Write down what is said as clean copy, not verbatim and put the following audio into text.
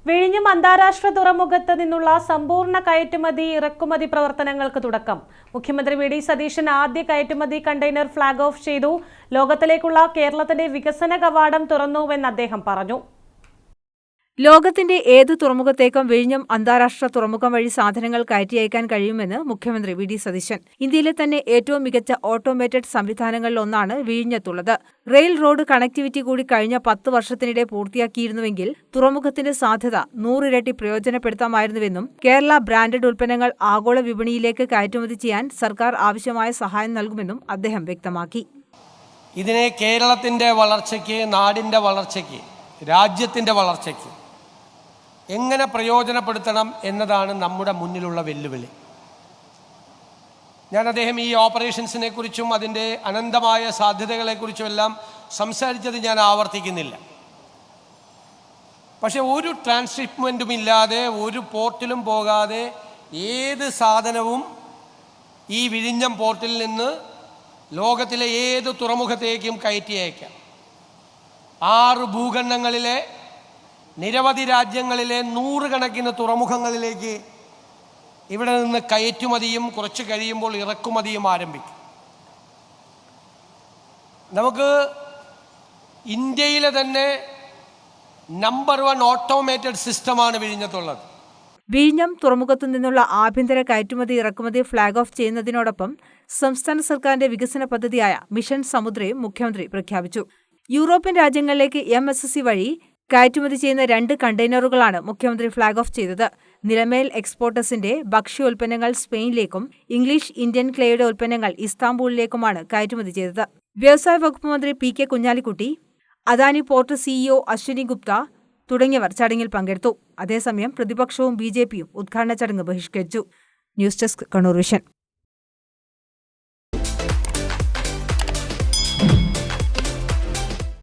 വിഴിഞ്ഞം അന്താരാഷ്ട്ര തുറമുഖത്ത് നിന്നുള്ള സമ്പൂർണ്ണ കയറ്റുമതി ഇറക്കുമതി പ്രവർത്തനങ്ങൾക്ക് തുടക്കം. മുഖ്യമന്ത്രി വി ഡി സതീശൻ ആദ്യ കയറ്റുമതി കണ്ടെയ്നർ ഫ്ളാഗ് ഓഫ് ചെയ്തു. ലോകത്തിലേക്കുള്ള കേരളത്തിന്റെ വികസന കവാടം തുറന്നുവെന്ന് അദ്ദേഹം പറഞ്ഞു. ലോകത്തിന്റെ ഏത് തുറമുഖത്തേക്കും വിഴിഞ്ഞം അന്താരാഷ്ട്ര തുറമുഖം വഴി സാധനങ്ങൾ കയറ്റി അയക്കാൻ കഴിയുമെന്ന് മുഖ്യമന്ത്രി വി ഡി സതീശൻ. ഇന്ത്യയിലെ തന്നെ ഏറ്റവും മികച്ച ഓട്ടോമേറ്റഡ് സംവിധാനങ്ങളിലൊന്നാണ് വിഴിഞ്ഞത്തുള്ളത്. റെയിൽ റോഡ് കണക്ടിവിറ്റി കൂടി കഴിഞ്ഞ 10 വർഷത്തിനിടെ പൂർത്തിയാക്കിയിരുന്നുവെങ്കിൽ തുറമുഖത്തിന്റെ സാധ്യത 100 ഇരട്ടി പ്രയോജനപ്പെടുത്താമായിരുന്നുവെന്നും കേരള ബ്രാൻഡഡ് ഉൽപ്പന്നങ്ങൾ ആഗോള വിപണിയിലേക്ക് കയറ്റുമതി ചെയ്യാൻ സർക്കാർ ആവശ്യമായ സഹായം നൽകുമെന്നും അദ്ദേഹം വ്യക്തമാക്കി. ഇതിനെ കേരളത്തിന്റെ വളർച്ചയ്ക്ക്, നാടിന്റെ വളർച്ചയ്ക്ക്, രാജ്യത്തിന്റെ വളർച്ചയ്ക്ക് എങ്ങനെ പ്രയോജനപ്പെടുത്തണം എന്നതാണ് നമ്മുടെ മുന്നിലുള്ള വെല്ലുവിളി. അദ്ദേഹം ഈ ഓപ്പറേഷൻസിനെ കുറിച്ചും അതിൻ്റെ അനന്തമായ സാധ്യതകളെക്കുറിച്ചുമെല്ലാം സംസാരിച്ചത് ഞാൻ ആവർത്തിക്കുന്നില്ല. പക്ഷെ ഒരു ട്രാൻസ്ഷിപ്മെൻറ്റും ഇല്ലാതെ, ഒരു പോർട്ടിലും പോകാതെ ഏത് സാധനവും ഈ വിഴിഞ്ഞം പോർട്ടിൽ നിന്ന് ലോകത്തിലെ ഏത് തുറമുഖത്തേക്കും കയറ്റി അയക്കാം. 6 ഭൂഖണ്ഡങ്ങളിലെ നിരവധി രാജ്യങ്ങളിലെ 100 കണക്കിന് തുറമുഖങ്ങളിലേക്ക് ഇവിടെ നിന്ന് കയറ്റുമതിയും കുറച്ച് കഴിയുമ്പോൾ ഇറക്കുമതിയും ആരംഭിക്കും. നമുക്ക് ഇന്ത്യയിലെ തന്നെ നമ്പർ 1 ഓട്ടോമേറ്റഡ് സിസ്റ്റമാണ് വിഴിഞ്ഞത്തുള്ളത്. വിഴിഞ്ഞം തുറമുഖത്തു നിന്നുള്ള ആഭ്യന്തര കയറ്റുമതി ഇറക്കുമതി ഫ്ളാഗ് ഓഫ് ചെയ്യുന്നതിനോടൊപ്പം സംസ്ഥാന സർക്കാരിന്റെ വികസന പദ്ധതിയായ മിഷൻ സമുദ്രയും മുഖ്യമന്ത്രി പ്രഖ്യാപിച്ചു. യൂറോപ്യൻ രാജ്യങ്ങളിലേക്ക് MSC വഴി കയറ്റുമതി ചെയ്യുന്ന 2 കണ്ടെയ്നറുകളാണ് മുഖ്യമന്ത്രി ഫ്ളാഗ് ഓഫ് ചെയ്തത്. നിലമേൽ എക്സ്പോർട്ടേഴ്സിന്റെ ഭക്ഷ്യോൽപ്പന്നങ്ങൾ സ്പെയിനിലേക്കും ഇംഗ്ലീഷ് ഇന്ത്യൻ ക്ലേയുടെ ഉൽപ്പന്നങ്ങൾ ഇസ്താംബൂളിലേക്കുമാണ് കയറ്റുമതി ചെയ്തത്. വ്യവസായ വകുപ്പ് മന്ത്രി PK Kunhalikutty, Adani port CEO Ashwini Gupta തുടങ്ങിയവർ ചടങ്ങിൽ പങ്കെടുത്തു. അതേസമയം പ്രതിപക്ഷവും BJPയും ഉദ്ഘാടന ചടങ്ങ് ബഹിഷ്കരിച്ചു. News desk Kannur vision.